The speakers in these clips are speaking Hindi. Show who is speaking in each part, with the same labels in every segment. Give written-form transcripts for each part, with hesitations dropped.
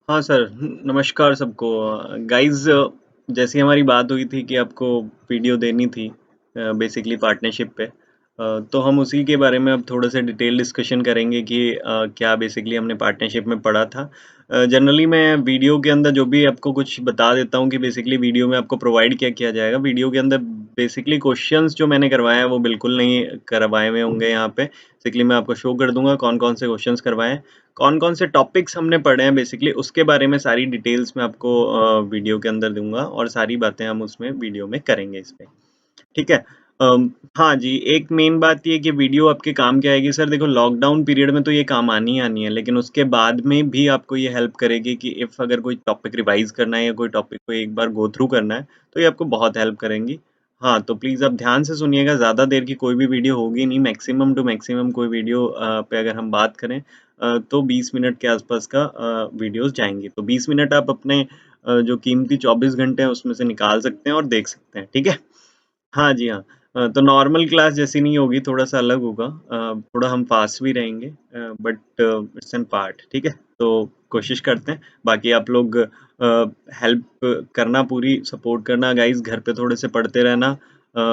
Speaker 1: हाँ सर, नमस्कार सबको। गाइज़, जैसी हमारी बात हुई थी कि आपको वीडियो देनी थी बेसिकली पार्टनरशिप पे। तो हम उसी के बारे में अब थोड़ा सा डिटेल डिस्कशन करेंगे कि क्या बेसिकली हमने पार्टनरशिप में पढ़ा था। जनरली मैं वीडियो के अंदर जो भी आपको कुछ बता देता हूँ कि बेसिकली वीडियो में आपको प्रोवाइड क्या किया जाएगा। वीडियो के अंदर बेसिकली क्वेश्चंस जो मैंने करवाए हैं वो बिल्कुल नहीं करवाए हुए होंगे यहाँ पे। बेसिकली मैं आपको शो कर दूँगा कौन-कौन से क्वेश्चंस करवाए हैं। कौन-कौन से टॉपिक्स हमने पढ़े हैं बेसिकली उसके बारे में सारी डिटेल्स मैं आपको वीडियो के अंदर दूँगा और सारी बातें हम उसमें वीडियो में करेंगे इस पे, ठीक है? हाँ जी, एक मेन बात ये है कि वीडियो आपके काम क्या आएगी सर। देखो, लॉकडाउन पीरियड में तो ये काम आनी ही आनी है, लेकिन उसके बाद में भी आपको ये हेल्प करेगी कि इफ अगर कोई टॉपिक रिवाइज़ करना है या कोई टॉपिक को एक बार गो थ्रू करना है, तो ये आपको बहुत हेल्प करेंगी। हाँ, तो प्लीज़ आप ध्यान से सुनिएगा, ज़्यादा देर की कोई भी वीडियो होगी नहीं, मैक्सिमम टू मैक्सिमम कोई वीडियो पे अगर हम बात करें तो 20 मिनट के आसपास का वीडियोज़ जाएँगी। तो 20 मिनट आप अपने जो कीमती 24 घंटे हैं उसमें से निकाल सकते हैं और देख सकते हैं, ठीक है? हाँ जी, हाँ। तो नॉर्मल क्लास जैसी नहीं होगी, थोड़ा-सा अलग होगा। थोड़ा हम फ़ास्ट भी रहेंगे बट इट्स एन पार्ट, ठीक है? तो कोशिश करते हैं। बाकी आप लोग हेल्प करना, पूरी सपोर्ट करना गाइज़, घर पे थोड़े से पढ़ते रहना।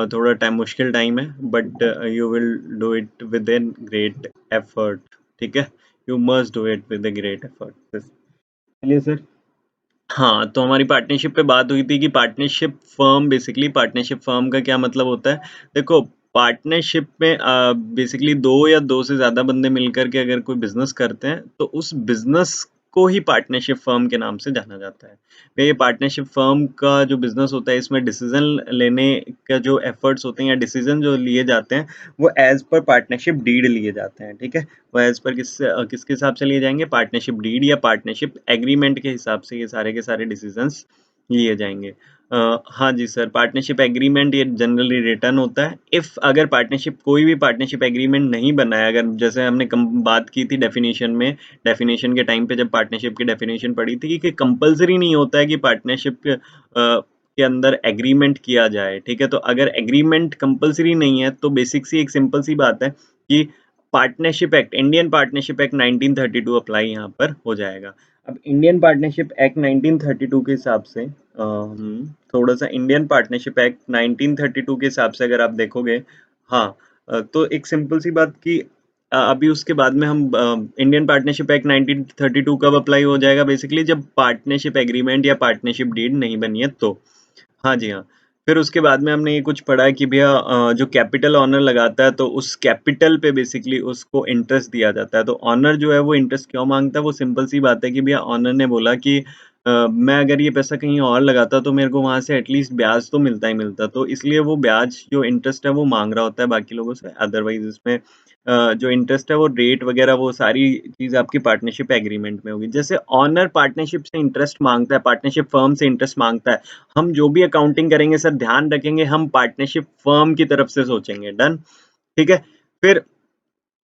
Speaker 1: थोड़ा टाइम मुश्किल टाइम है but you will do it with an great effort, ठीक है? You must do it with a great effort. चलिए सर। हाँ, तो हमारी पार्टनरशिप पे बात हुई थी कि पार्टनरशिप फ़र्म का क्या मतलब होता है। देखो, पार्टनरशिप में बेसिकली 2 या 2 से ज़्यादा बंदे मिलकर के अगर कोई बिज़नेस करते हैं, तो उस बिज़नेस को ही पार्टनरशिप फ़र्म के नाम से जाना जाता है। तो ये पार्टनरशिप फ़र्म का जो बिज़नेस होता है, इसमें डिसीज़न लेने का जो एफर्ट्स होते हैं या डिसीज़न जो लिए जाते हैं, वो एज़ पर पार्टनरशिप डीड लिए जाते हैं, ठीक है? वो एज़ पर किसके हिसाब से लिए जाएँगे? पार्टनरशिप डीड या पार्टनरशिप एग्रीमेंट के हिसाब से ये सारे के सारे डिसीज़न्स लिए जाएँगे। हाँ जी सर, पार्टनरशिप एग्रीमेंट ये जनरली रिटन होता है। इफ अगर पार्टनरशिप कोई भी पार्टनरशिप एग्रीमेंट नहीं बना है, अगर जैसे हमने कम बात की थी डेफिनिशन में, डेफिनिशन के टाइम पे जब पार्टनरशिप की डेफिनिशन पढ़ी थी कि कंपल्सरी नहीं होता है कि पार्टनरशिप के अंदर एग्रीमेंट किया जाए, ठीक है? तो अगर एग्रीमेंट कंपल्सरी नहीं है, तो बेसिक सी एक सिंपल सी बात है कि partnership act, Indian partnership act 1932 apply यहाँ पर हो जाएगा। अब इंडियन पार्टनरशिप एक्ट 1932 के हिसाब से थोड़ा-सा इंडियन पार्टनरशिप एक्ट 1932 के हिसाब से अगर आप देखोगे, हाँ, तो एक सिंपल सी बात कि अभी उसके बाद में हम इंडियन पार्टनरशिप एक्ट 1932 कब अप्लाई हो जाएगा बेसिकली जब पार्टनरशिप एग्रीमेंट या पार्टनरशिप डीड नहीं बनी है तो। हाँ जी, हाँ। फिर उसके बाद में हमने ये कुछ पढ़ा है कि भैया जो कैपिटल ओनर लगाता है तो उस कैपिटल पे बेसिकली उसको इंटरेस्ट दिया जाता है। तो ओनर जो है वो इंटरेस्ट क्यों माँगता है? वो सिंपल सी बात है कि भैया ओनर ने बोला कि मैं अगर ये पैसा कहीं और लगाता तो मेरे को वहाँ से एटलीस्ट ब्याज तो मिलता ही मिलता। तो इसलिए वो ब्याज जो इंटरेस्ट है वो माँग रहा होता है बाकी लोगों से। अदरवाइज़ इसमें जो इंटरेस्ट है वो रेट वग़ैरह वो सारी चीज़ आपकी पार्टनरशिप एग्रीमेंट में होगी। जैसे ओनर पार्टनरशिप से इंटरेस्ट माँगता है, पार्टनरशिप फर्म से इंटरेस्ट माँगता है। हम जो भी अकाउंटिंग करेंगे सर ध्यान रखेंगे हम पार्टनरशिप फर्म की तरफ से सोचेंगे, डन? ठीक है? फिर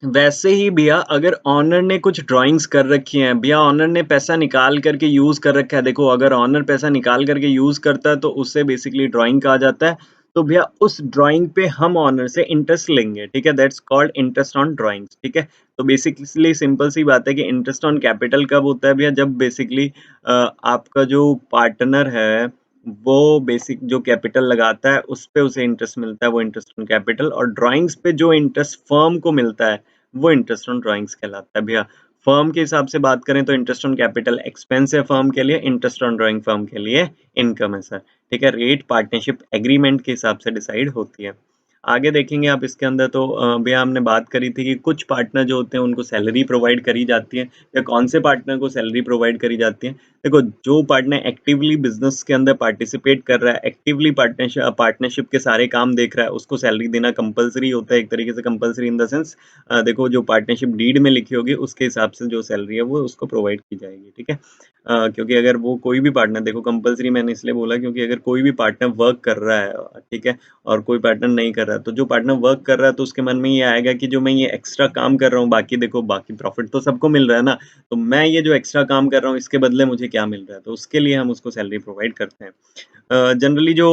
Speaker 1: वैसे ही भैया अगर ओनर ने कुछ ड्राइंग्स कर रखी हैं, भैया ओनर ने पैसा निकाल कर के यूज़ कर रखा है, देखो अगर ओनर पैसा निकाल कर के यूज़ करता है तो उससे बेसिकली ड्राइंग कहा जाता है। तो भैया उस ड्राइंग पे हम ओनर से इंटरेस्ट लेंगे, ठीक है? That's called interest on drawings, ठीक है? तो बेसिकली सिंपल सी बात है कि इंटरेस्ट ऑन कैपिटल कब होता है भैया जब बेसिकली आपका जो पार्टनर है, वो बेसिक जो कैपिटल लगाता है, उस पे उसे इंटरेस्ट मिलता है, वो इंटरेस्ट ऑन कैपिटल और ड्राइंग्स पे जो इंटरेस्ट फर्म को मिलता है, वो इंटरेस्ट ऑन ड्राइंग्स कहलाता है भैया। फर्म के हिसाब से बात करें तो इंटरेस्ट ऑन कैपिटल एक्सपेंस है फर्म के लिए, इंटरेस्ट ऑन ड्राइंग फर्म के लिए इनकम है सर। ठीक है? रेट पार्टनरशिप एग्रीमेंट के हिसाब से डिसाइड होती है। आगे देखेंगे आप इसके अंदर तो भैया हमने बात करी थी कि कुछ पार्टनर जो होते हैं उनको सैलरी प्रोवाइड करी जाती है या कौन से पार्टनर को सैलरी प्रोवाइड करी जाती है। देखो, जो पार्टनर एक्टिवली बिज़नेस के अंदर पार्टिसिपेट कर रहा है, एक्टिवली पार्टनरशिप के सारे काम देख रहा है, उसको सैलरी देना कंपल्सरी होता है एक तरीके से कंपल्सरी इन द सेंस देखो जो पार्टनरशिप डीड में लिखी होगी उसके हिसाब से जो सैलरी है वो उसको प्रोवाइड की जाएगी, ठीक है? क्योंकि अगर वो कोई भी पार्टनर देखो कंपल्सरी मैंने इसलिए बोला क्योंकि अगर कोई भी पार्टनर वर्क कर रहा है, ठीक है? और कोई पार्टनर नहीं कर रहा है, तो जो पार्टनर वर्क कर रहा है तो उसके मन में ये आएगा कि जो मैं ये एक्स्ट्रा काम कर रहा हूँ, बाकी देखो बाकी प्रॉफ़िट तो सबको मिल रहा है ना, तो मैं ये जो एक्स्ट्रा काम कर रहा हूँ इसके बदले मुझे क्या मिल रहा है? तो उसके लिए हम उसको सैलरी प्रोवाइड करते हैं। जनरली जो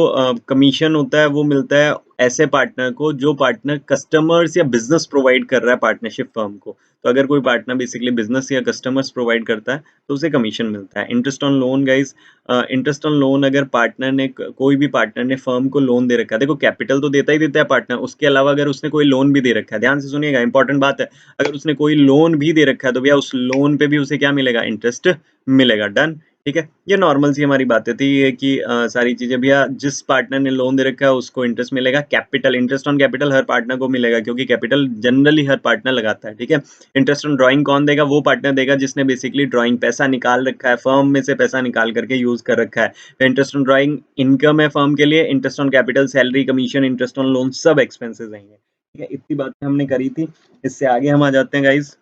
Speaker 1: कमीशन होता है वो मिलता है ऐसे पार्टनर को जो पार्टनर कस्टमर्स या बिजनेस प्रोवाइड कर रहा है पार्टनरशिप फर्म को। तो अगर कोई पार्टनर बेसिकली बिजनेस या कस्टमर्स प्रोवाइड करता है तो उसे कमीशन मिलता है। Interest on loan guys, interest on loan अगर पार्टनर ने कोई भी पार्टनर ने फर्म को लोन दे रखा है, देखो कैपिटल तो देता ही देता है पार्टनर, उसके अलावा अगर उसने कोई लोन भी दे रखा है, ध्यान से सुनिएगा इंपॉर्टेंट बात है, अगर उसने कोई लोन भी दे रखा है तो भैया उस लोन पे भी उसे क्या मिलेगा, इंटरेस्ट मिलेगा। डन, ठीक है। ये नॉर्मल सी हमारी बातें थी ये कि सारी चीजें भैया जिस पार्टनर ने लोन दे रखा है उसको इंटरेस्ट मिलेगा। Capital, interest on capital her partner को मिलेगा क्योंकि कैपिटल जनरली हर पार्टनर लगाता है, ठीक है। इंटरेस्ट ऑन ड्राइंग कौन देगा, वो पार्टनर देगा जिसने बेसिकली ड्राइंग पैसा निकाल रखा है, फर्म में से पैसा निकाल करके यूज कर रखा है। इंटरेस्ट ऑन ड्राइंग इनकम है फर्म के लिए, interest on capital salary, commission, interest on loan सब एक्सपेंसेस आएंगे, ठीक है। इतनी बातें हमने करी थी, इससे आगे हम आ जाते हैं गाइज।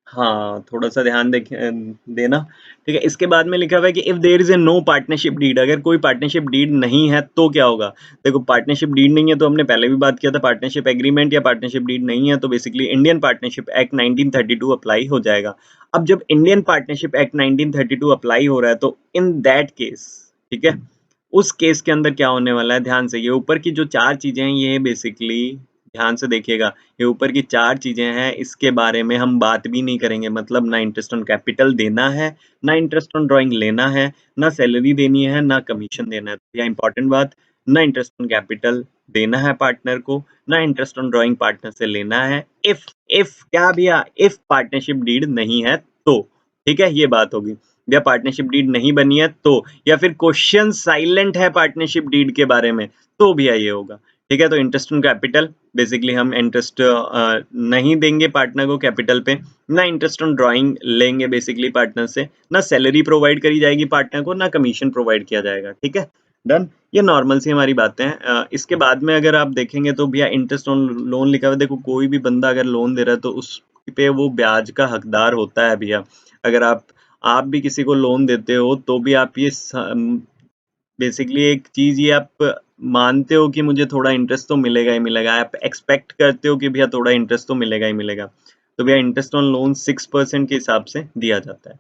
Speaker 1: हाँ, थोड़ा-सा ध्यान देना, ठीक है? इसके बाद में लिखा हुआ है कि if there is a no partnership deed, अगर कोई पार्टनरशिप डीड नहीं है तो क्या होगा? देखो पार्टनरशिप डीड नहीं है तो हमने पहले भी बात किया था, पार्टनरशिप एग्रीमेंट या पार्टनरशिप डीड नहीं है तो basically Indian partnership act 1932 apply हो जाएगा। अब जब इंडियन पार्टनरशिप एक्ट 1932 अप्लाई हो रहा है तो इन दैट केस, ठीक है? उस केस के अंदर क्या होने वाला है, ध्यान से ये ऊपर की जो 4 चीज़ें हैं ये बेसिकली ध्यान से देखिएगा, ये ऊपर की 4 चीज़ें हैं इसके बारे में हम बात भी नहीं करेंगे, मतलब ना इंटरेस्ट ऑन कैपिटल देना है, ना इंटरेस्ट ऑन ड्राइंग लेना है, ना सैलरी देनी है, ना कमीशन देना है। तो यह इंपॉर्टेंट बात, ना इंटरेस्ट ऑन कैपिटल देना है पार्टनर को, ना इंटरेस्ट ऑन ड्राइंग पार्टनर से लेना है। इफ क्या भैया, इफ पार्टनरशिप डीड नहीं है तो, ठीक है, ये बात होगी। या पार्टनरशिप डीड नहीं बनी है तो, या फिर क्वेश्चन साइलेंट है पार्टनरशिप डीड के बारे में तो भैया ये होगा, ठीक है। तो इंटरेस्ट ऑन कैपिटल बेसिकली हम इंटरेस्ट नहीं देंगे पार्टनर को कैपिटल पे, ना इंटरेस्ट ऑन ड्राइंग लेंगे बेसिकली पार्टनर से, ना सैलरी प्रोवाइड करी जाएगी पार्टनर को, ना कमीशन प्रोवाइड किया जाएगा, ठीक है। डन, ये नॉर्मल सी हमारी बातें हैं। इसके बाद में अगर आप देखेंगे तो भैया इंटरेस्ट ऑन लोन लिखा हुआ है, देखो कोई भी बंदा अगर लोन दे रहा है तो उस पे वो ब्याज का हकदार होता है भैया। अगर आप भी किसी को लोन देते हो तो भी आप ये बेसिकली एक चीज़ ये आप मानते हो कि मुझे थोड़ा इंटरेस्ट तो मिलेगा ही मिलेगा। आप एक्सपेक्ट करते हो कि भैया थोड़ा इंटरेस्ट तो मिलेगा ही मिलेगा। तो भैया इंटरेस्ट ऑन लोन 6% के हिसाब से दिया जाता है।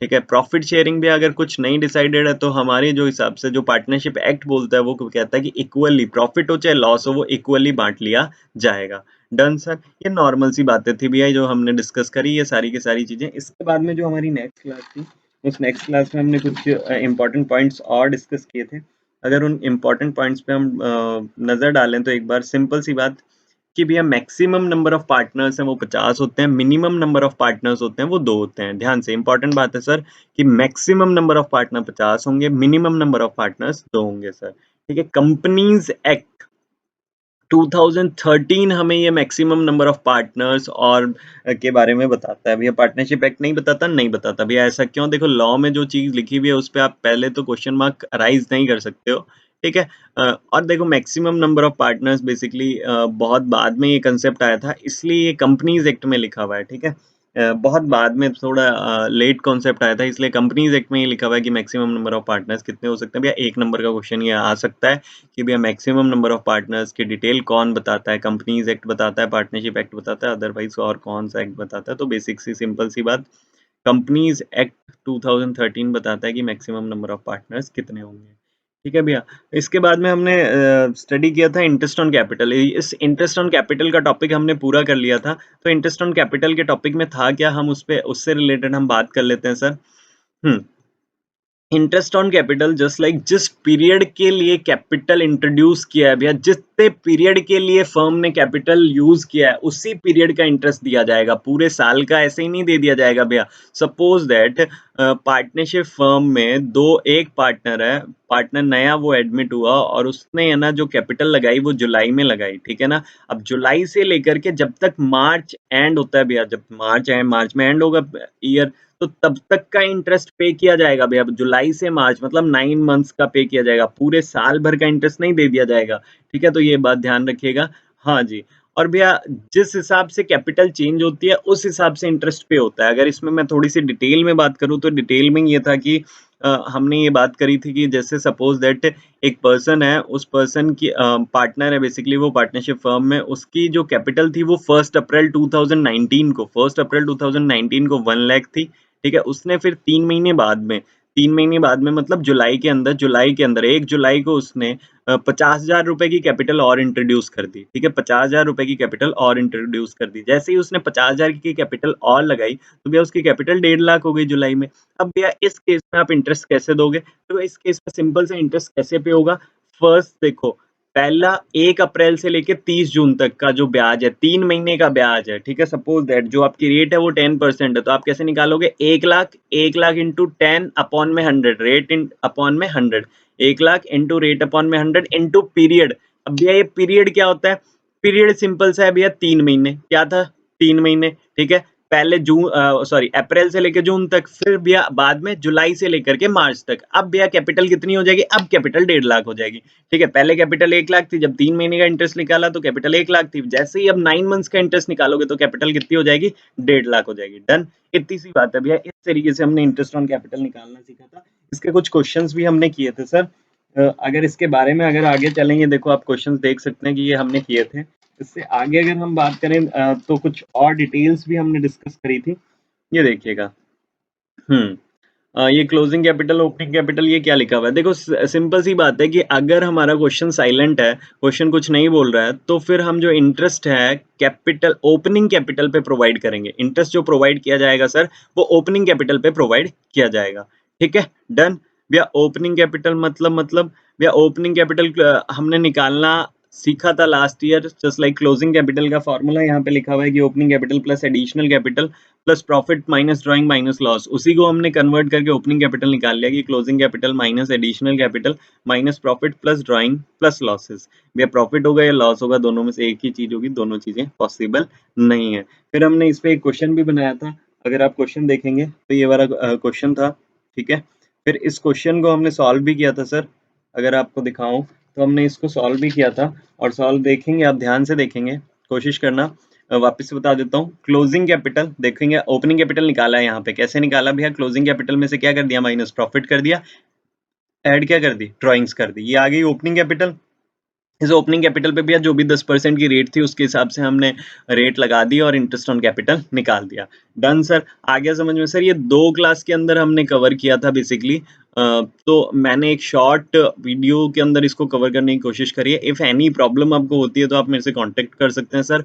Speaker 1: ठीक है? प्रॉफिट शेयरिंग भी अगर कुछ नहीं डिसाइडेड है तो हमारे जो हिसाब से जो पार्टनरशिप एक्ट बोलता है वो कहता है कि इक्वली प्रॉफिट हो चाहे लॉस हो वो इक्वली बाँट लिया जाएगा। Done sir. ये नॉर्मल सी बातें थी भैया जो हमने डिस्कस करी ये सारी की सारी चीज़ें। इसके बाद में जो हमारी नेक्स्ट क्लास थी उस नेक्स्ट क्लास में हमने कुछ इम्पोर्टेंट पॉइंट्स और डिस्कस किए थे। अगर उन इम्पोर्टेंट पॉइंट्स पे हम नज़र डालें तो एक बार सिंपल सी बात कि भैया मैक्सिमम नंबर ऑफ पार्टनर्स हैं वो 50 होते हैं, मिनिमम नंबर ऑफ पार्टनर्स होते हैं वो 2 होते हैं। ध्यान से इंपॉर्टेंट बात है सर कि मैक्सिमम नंबर ऑफ पार्टनर 50 होंगे, मिनिमम नंबर ऑफ पार्टनर्स 2 होंगे सर। ठीक है? कंपनीज एक्ट 2013 हमें ये मैक्सिमम नंबर ऑफ पार्टनर्स और के बारे में बताता है। भैया पार्टनरशिप एक्ट नहीं बताता, नहीं बताता। भैया ऐसा क्यों? देखो लॉ में जो चीज़ लिखी हुई है उस पे आप पहले तो क्वेश्चन मार्क राइज नहीं कर सकते हो, ठीक है। और देखो maximum number of partners basically बहुत बाद में ये कंसेप्ट आया था, इसलिए ये कंपनीज एक्ट में लिखा हुआ है, ठीक है। बहुत बाद में थोड़ा लेट कॉन्सेप्ट आया था, इसलिए कंपनीज एक्ट में ये लिखा हुआ है कि मैक्सिमम नंबर ऑफ पार्टनर्स कितने हो सकते हैं। भैया 1 नंबर का क्वेश्चन ये आ सकता है कि भैया मैक्सिमम नंबर ऑफ पार्टनर्स की डिटेल कौन बताता है? कंपनीज एक्ट बताता है, पार्टनरशिप एक्ट बताता है, अदरवाइज और कौन सा एक्ट बताता है? तो बेसिक सी सिंपल सी बात, कंपनीज एक्ट 2013 बताता है कि मैक्सिमम नंबर ऑफ पार्टनर्स कितने होंगे। ठीक है भैया। इसके बाद में हमने स्टडी किया था इंटरेस्ट ऑन कैपिटल। इस इंटरेस्ट ऑन कैपिटल का टॉपिक हमने पूरा कर लिया था। तो इंटरेस्ट ऑन कैपिटल के टॉपिक में था क्या, हम उस पे उससे रिलेटेड हम बात कर लेते हैं sir. Interest on capital just like जिस पीरियड के लिए कैपिटल इंट्रोड्यूस किया है भैया, जितने पीरियड के लिए फर्म ने कैपिटल यूज किया है उसी पीरियड का इंटरेस्ट दिया जाएगा, पूरे साल का ऐसे ही नहीं दे दिया जाएगा भैया। सपोज दैट पार्टनरशिप फर्म में दो एक पार्टनर है, पार्टनर नया वो एडमिट हुआ और उसने है ना जो कैपिटल लगाई वो जुलाई में लगाई, ठीक है ना। अब जुलाई से लेकर के जब तक मार्च एंड होता है भैया, जब मार्च में एंड होगा ईयर, तो तब तक का इंटरेस्ट पे किया जाएगा भैया। जुलाई से मार्च मतलब 9 मंथ्स का पे किया जाएगा, पूरे साल भर का इंटरेस्ट नहीं दे दिया जाएगा, ठीक है। तो ये बात ध्यान रखिएगा। हाँ जी। और भैया जिस हिसाब से कैपिटल चेंज होती है उस हिसाब से इंटरेस्ट पे होता है। अगर इसमें मैं थोड़ी सी डिटेल में बात करूँ तो डिटेल में ये था कि हमने ये बात करी थी कि जैसे सपोज दैट एक पर्सन है, उस पर्सन की पार्टनर है बेसिकली वो पार्टनरशिप फर्म में, उसकी जो कैपिटल थी वो 1 अप्रैल 2019 को 1 अप्रैल 2019 को 1 लाख थी, ठीक है। उसने फिर 3 महीने बाद में 3 महीने बाद में मतलब जुलाई के अंदर 1 जुलाई को उसने 50,000 रुपए की कैपिटल और इंट्रोड्यूस कर दी, ठीक है? 50,000 रुपए की कैपिटल और इंट्रोड्यूस कर दी। जैसे ही उसने 50,000 की कैपिटल और लगाई, तो भैया उसकी कैपिटल 1.5 लाख हो गई जुलाई में। अब भैया इस केस में आप इंटरेस्ट कैसे दोगे? तो इस केस में सिंपल सा इंटरेस्ट कैसे पे होगा? फर्स्ट देखो, पहला 1 अप्रैल से लेके 30 जून तक का जो ब्याज है, 3 महीने का ब्याज है, ठीक है? सपोज़ दैट जो आपकी रेट है वो 10% है, तो आप कैसे निकालोगे? 1 लाख इंटू 10 अपॉन में 100 रेट इन अपॉन में 100 1 लाख इंटू रेट अपॉन में 100 इंटू पीरियड। अब भैया ये पीरियड क्या होता है? पीरियड सिंपल सा है भैया 3 महीने। क्या था? 3 महीने, ठीक है? पहले अप्रैल से लेकर जून तक, फिर भैया बाद में जुलाई से लेकर के मार्च तक। अब भैया कैपिटल कितनी हो जाएगी? अब कैपिटल 1.5 लाख हो जाएगी। ठीक है, पहले कैपिटल 1 लाख थी, जब 3 महीने का इंटरेस्ट निकाला तो कैपिटल 1 लाख थी। जैसे ही अब 9 मंथ्स का इंटरेस्ट निकालोगे तो कैपिटल कितनी हो जाएगी? 1.5 लाख हो जाएगी। डन। इतनी सी बात है भैया, इस तरीके से हमने इंटरेस्ट ऑन कैपिटल निकालना सीखा था। इसके कुछ क्वेश्चंस भी हमने किए थे सर। अगर इसके बारे में अगर आगे चलेंगे, देखो आप क्वेश्चंस देख सकते हैं कि ये हमने किए थे। इससे आगे अगर हम बात करें तो कुछ और डिटेल्स भी हमने डिस्कस करी थी। ये देखिएगा। ये क्लोजिंग कैपिटल, ओपनिंग कैपिटल, ये क्या लिखा हुआ है? देखो सिंपल सी बात है कि अगर हमारा क्वेश्चन साइलेंट है, क्वेश्चन कुछ नहीं बोल रहा है, तो फिर हम जो इंटरेस्ट है कैपिटल ओपनिंग कैपिटल पे प्रोवाइड करेंगे। इंटरेस्ट जो प्रोवाइड किया जाएगा सर, वो ओपनिंग कैपिटल पे प्रोवाइड किया जाएगा। ठीक है, डन। भैया ओपनिंग कैपिटल मतलब भैया ओपनिंग कैपिटल हमने निकालना सीखा था last year. Just like closing capital का फॉर्मूला यहाँ पे लिखा हुआ है कि opening capital plus additional capital plus profit minus drawing minus loss. उसी को हमने कन्वर्ट करके ओपनिंग कैपिटल निकाल लिया कि closing capital minus additional capital minus profit plus drawing plus losses. भैया प्रॉफिट होगा या लॉस होगा, दोनों में से एक ही चीज होगी, दोनों चीजें पॉसिबल नहीं है। फिर हमने इस पे एक क्वेश्चन भी बनाया था। अगर आप क्वेश्चन देखेंगे तो ये वाला क्वेश्चन था। ठीक है, फिर इस क्वेश्चन को हमने सॉल्व भी किया था सर। अगर आपको दिखाऊं तो हमने इसको सॉल्व भी किया था, और सॉल्व देखेंगे, आप ध्यान से देखेंगे, कोशिश करना। वापस से बता देता हूँ। क्लोजिंग कैपिटल देखेंगे, ओपनिंग कैपिटल निकाला है यहाँ पे। कैसे निकाला भैया? क्लोजिंग कैपिटल में से क्या कर दिया? माइनस प्रॉफिट कर दिया, ऐड क्या कर दी? ड्रॉइंग्स कर दी। ये आ गई ओपनिंग कैपिटल। इस ओपनिंग कैपिटल पे भैया जो भी 10% की रेट थी उसके हिसाब से हमने रेट लगा दी और इंटरेस्ट ऑन कैपिटल निकाल दिया। Done sir. आ गया समझ में सर? ये 2 क्लास के अंदर हमने कवर किया था बेसिकली। तो मैंने एक शॉर्ट वीडियो के अंदर इसको कवर करने की कोशिश करी है। इफ एनी प्रॉब्लम आपको होती है तो आप मेरे से कांटेक्ट कर सकते हैं सर।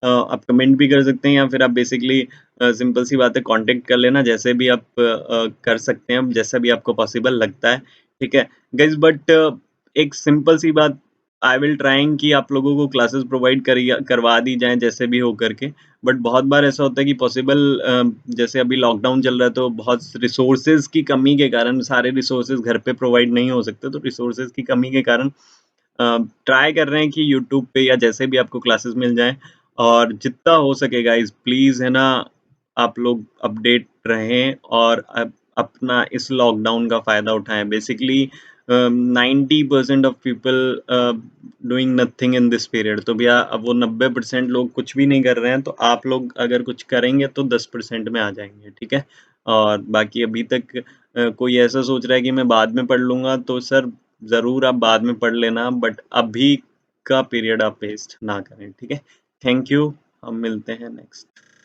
Speaker 1: आप कमेंट भी कर सकते हैं, या फिर आप बेसिकली सिंपल सी बात है, कांटेक्ट कर लेना। जैसे भी आप कर सकते हैं, जैसा भी आपको पॉसिबल लगता है। ठीक है गाइज, बट एक सिंपल सी बात, आई विल ट्राइंग कि आप लोगों को क्लासेस प्रोवाइड करवा दी जाएँ जैसे भी हो करके। बट बहुत बार ऐसा होता है कि पॉसिबल जैसे अभी लॉकडाउन चल रहा है तो बहुत रिसोर्सेज़ की कमी के कारण सारे रिसोर्सेज़ घर पे प्रोवाइड नहीं हो सकते। तो रिसोर्सेज़ की कमी के कारण ट्राई कर रहे हैं कि यूट्यूब पे या जैसे भी आपको क्लासेस मिल जाएँ, और जितना हो सके गाइज़ प्लीज़ है ना, आप लोग अपडेट रहें और अपना इस लॉकडाउन का फ़ायदा उठाएँ। Basically 90% of people doing nothing in this period. तो भैया अब वो 90% लोग कुछ भी नहीं कर रहे हैं, तो आप लोग अगर कुछ करेंगे तो 10% में आ जाएँगे, ठीक है? और बाकी अभी तक कोई ऐसा सोच रहा है कि मैं बाद में पढ़ लूँगा, तो सर ज़रूर आप बाद में पढ़ लेना, बट अभी का पीरियड आप वेस्ट ना करें, ठीक है? थैंक यू, हम मिलते हैं नेक्स्ट।